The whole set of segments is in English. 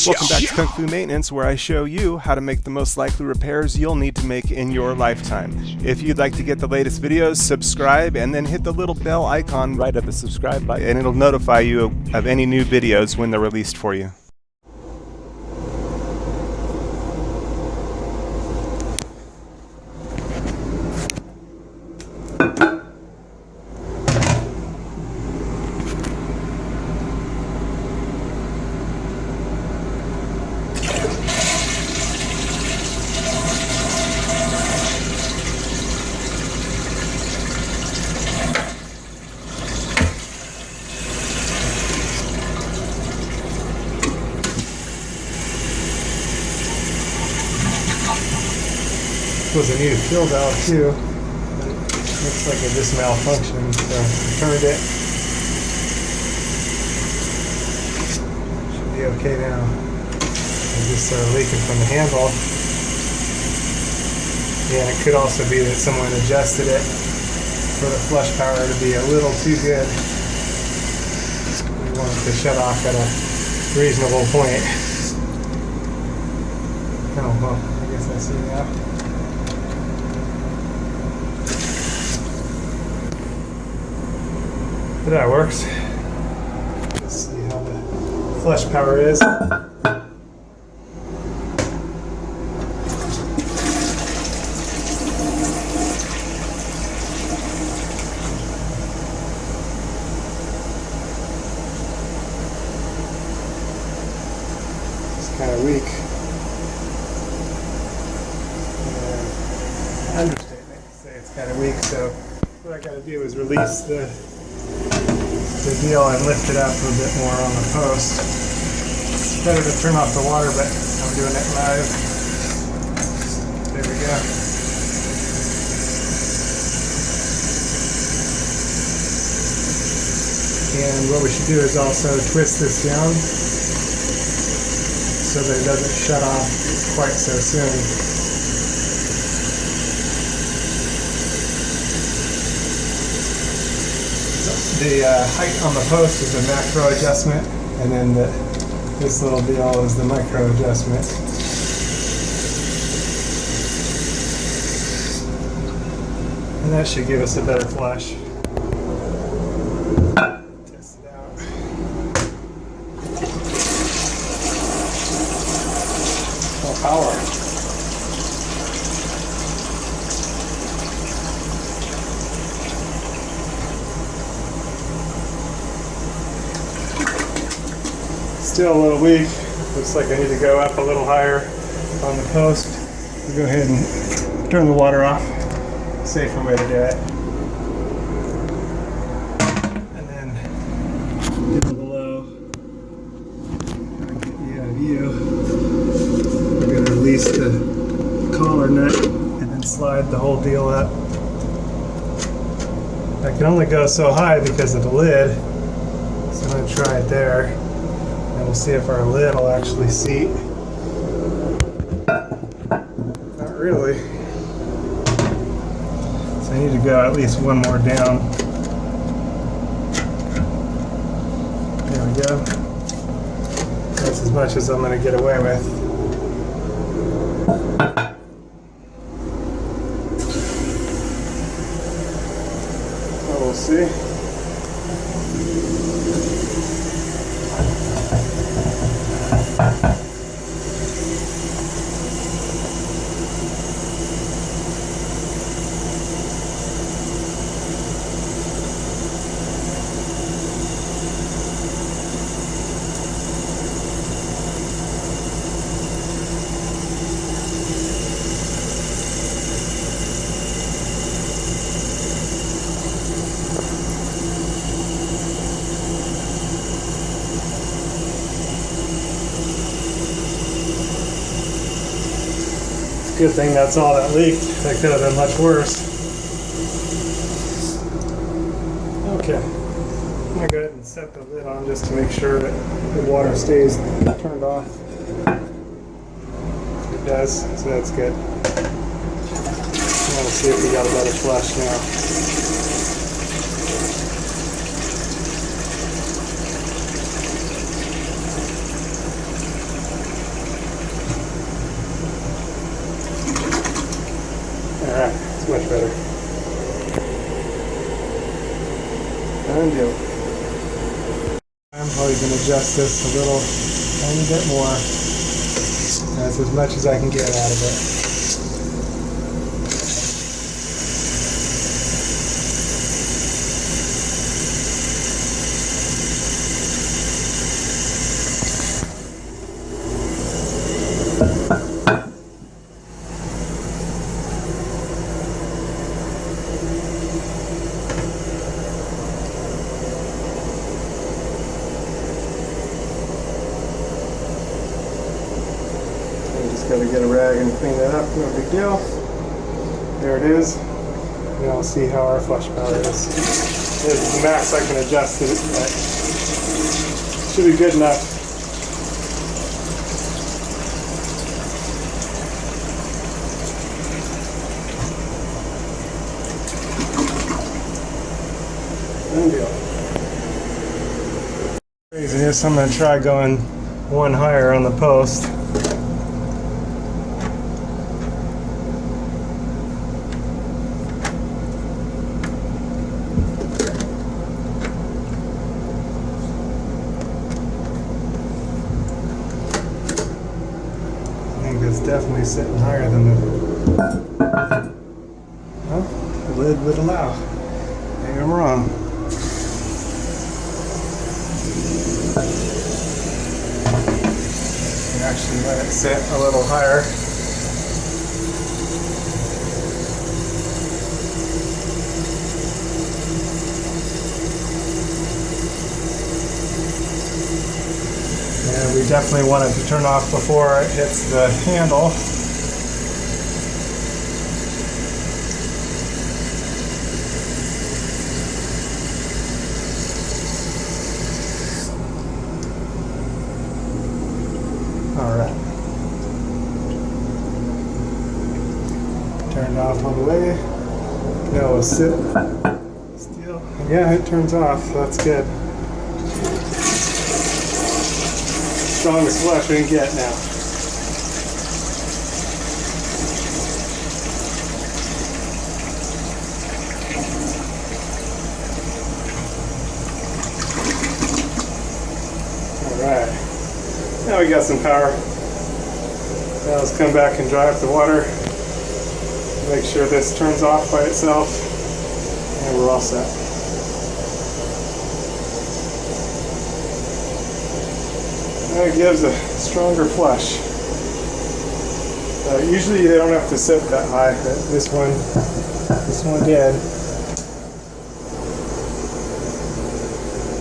Welcome back to Kung Fu Maintenance, where I show you how to make the most likely repairs you'll need to make in your lifetime. If you'd like to get the latest videos, subscribe and then hit the little bell icon right at the subscribe button, and it'll notify you of any new videos when they're released for you. Was a new fuel valve too. Looks like it just malfunctioned, so I turned it. Should be okay now. It just started leaking from the handle. Yeah, it could also be that someone adjusted it for the flush power to be a little too good. We want it to shut off at a reasonable point. Oh well, I guess I see now. But that works. Let's see how the flush power is. It's kind of weak. Understatement to say it's kind of weak, so what I gotta do is release the deal and lift it up a bit more on the post. It's better to turn off the water, but I'm doing it live. There we go. And what we should do is also twist this down so that it doesn't shut off quite so soon. The height on the post is a macro adjustment, and then this little deal is the micro adjustment. And that should give us a better flush. Test it out. More power. Still a little weak. Looks like I need to go up a little higher on the post. We'll go ahead and turn the water off. Safer way to do it. And then down below, get you out of view. We're going to release the collar nut and then slide the whole deal up. I can only go so high because of the lid, so I'm going to try it there. And we'll see if our lid will actually seat. Not really. So I need to go at least one more down. There we go. That's as much as I'm going to get away with. So we'll see. Good thing that's all that leaked. That could have been much worse. Okay. I'm going to go ahead and set the lid on just to make sure that the water stays turned off. It does, so that's good. We'll see if we got a better flush now. Undo. I'm probably going to adjust this a little, tiny bit more. That's as much as I can get out of it. Got to get a rag and clean that up, no big deal. There it is. Now we'll see how our flush power is. This is the max I can adjust it, but should be good enough. Done deal. Craziness, I'm going to try going one higher on the post. It's definitely sitting higher than the lid would allow. Maybe I'm wrong. You can actually let it sit a little higher. And we definitely want it to turn off before it hits the handle. All right. Turn it off all the way. Now we'll sit still. Yeah, it turns off. That's good. Strongest flush we can get now. Alright. Now we got some power. Now let's come back and dry up the water. Make sure this turns off by itself. And we're all set. That gives a stronger flush. Usually they don't have to sit that high, but this one did.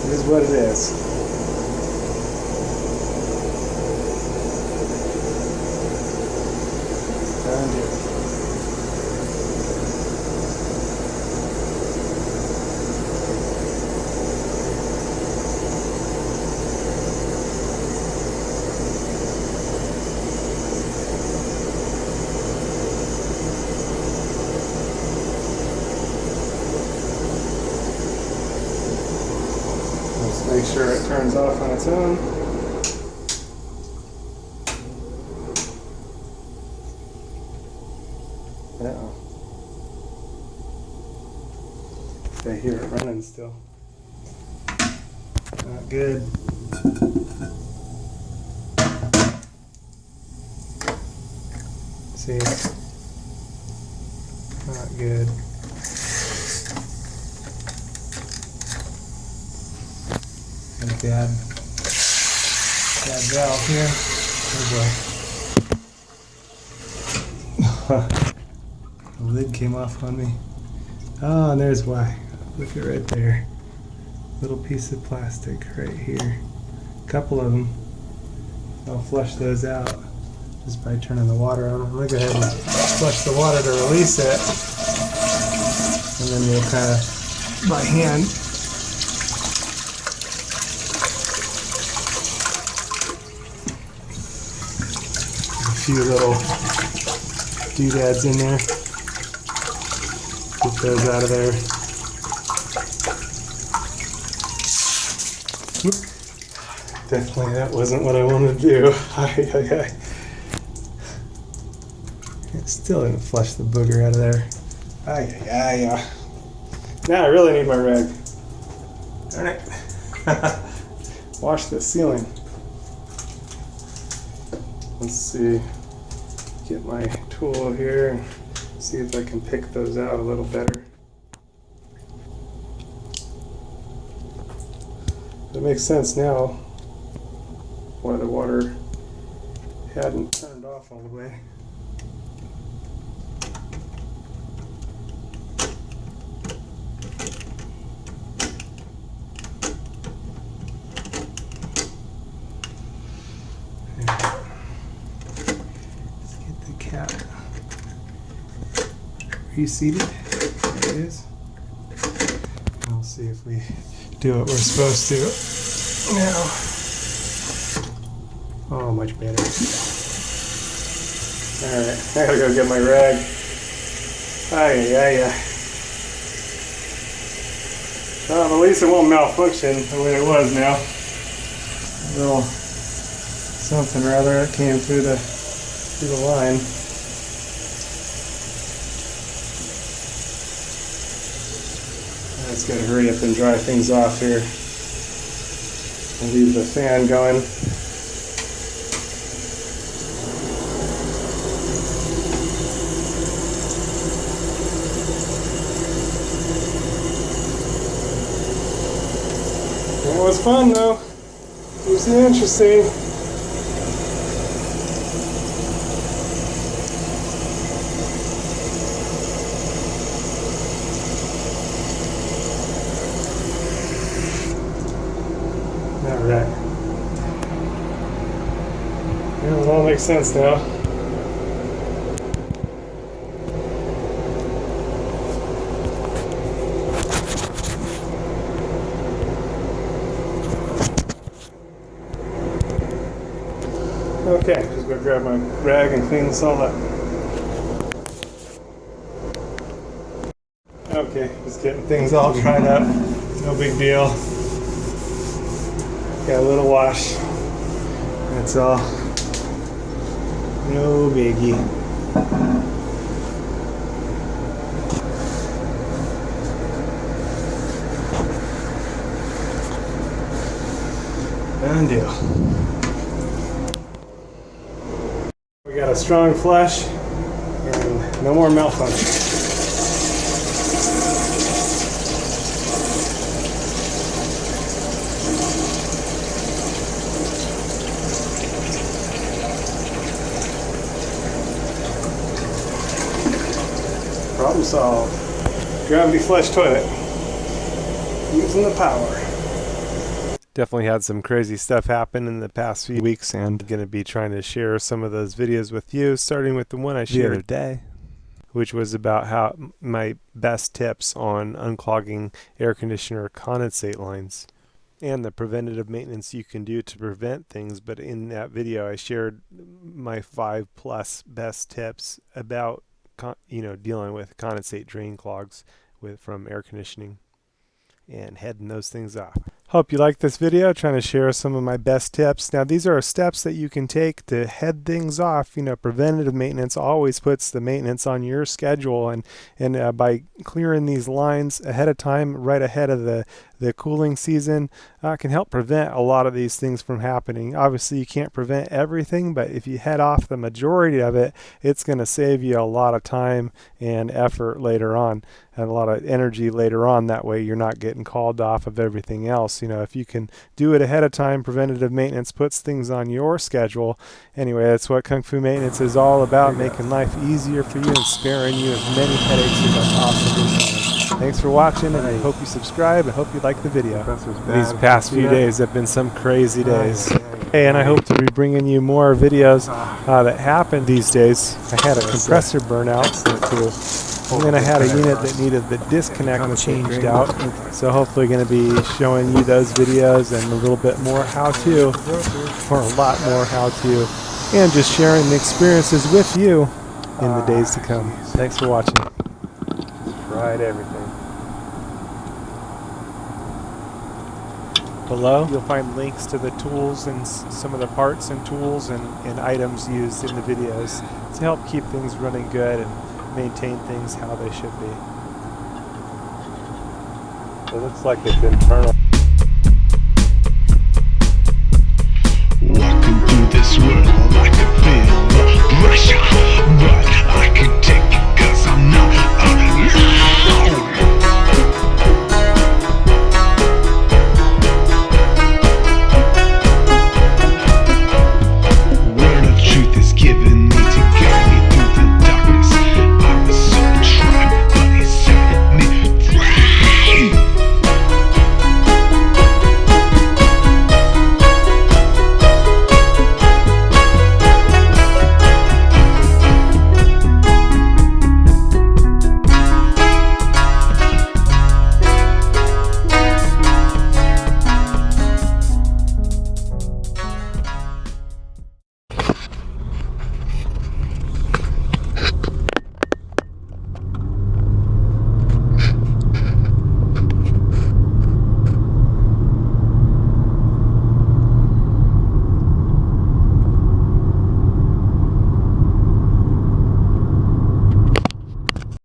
It is what it is. Undo. Make sure it turns off on its own. Uh-oh. I hear it running still. Not good. See? Not good. Bad valve here. Oh boy. The lid came off on me. Oh, and there's why. Look at right there. Little piece of plastic right here. A couple of them. I'll flush those out just by turning the water on. I'm going to go ahead and flush the water to release it. And then we'll kind of, by hand, few little doodads in there. Get those out of there. Whoop. Definitely that wasn't what I wanted to do. It still didn't flush the booger out of there. Now I really need my rag. Darn it. Wash the ceiling. Let's see. Get my tool here and see if I can pick those out a little better. It makes sense now why the water hadn't turned off all the way. Let's get the cap reseated. There it is. We'll see if we do what we're supposed to now. Oh, much better. Alright, I gotta go get my rag. Well, at least it won't malfunction the way it was now. A little something or other that came through the line. Let's gotta hurry up and dry things off here. I'll leave the fan going. It was fun though. It was interesting. Alright. Yeah, it all makes sense now. Okay, just go grab my rag and clean this all up. Okay, just getting things all dried up. No big deal. Got a little wash. That's all. No biggie. Done deal. We got a strong flush and no more malfunction. Problem solved. Gravity flush toilet. Using the power. Definitely had some crazy stuff happen in the past few weeks, and going to be trying to share some of those videos with you, starting with the one I shared today, which was about how my best tips on unclogging air conditioner condensate lines and the preventative maintenance you can do to prevent things. But in that video I shared my 5+ best tips about dealing with condensate drain clogs from air conditioning and heading those things off. Hope you like this video, trying to share some of my best tips. Now these are steps that you can take to head things off. Preventative maintenance always puts the maintenance on your schedule, and by clearing these lines ahead of time, right ahead of the cooling season, can help prevent a lot of these things from happening. Obviously you can't prevent everything, but if you head off the majority of it, it's going to save you a lot of time and effort later on, and a lot of energy later on. That way you're not getting called off of everything else. If you can do it ahead of time, preventative maintenance puts things on your schedule. Anyway, that's what Kung Fu Maintenance is all about, making life easier for you and sparing you as many headaches as I possibly can. Thanks for watching, and I hope you subscribe. I hope you like the video. These past few days have been some crazy days. Hey, and I hope to be bringing you more videos that happen these days. I had a compressor burnout, and then I had a unit that needed the disconnect changed out. So hopefully going to be showing you those videos and a little bit more how-to, or a lot more how-to, and just sharing the experiences with you in the days to come. Thanks for watching. Fried everything. Below, you'll find links to the tools and some of the parts and tools and items used in the videos to help keep things running good and maintain things how they should be. It looks like it's internal.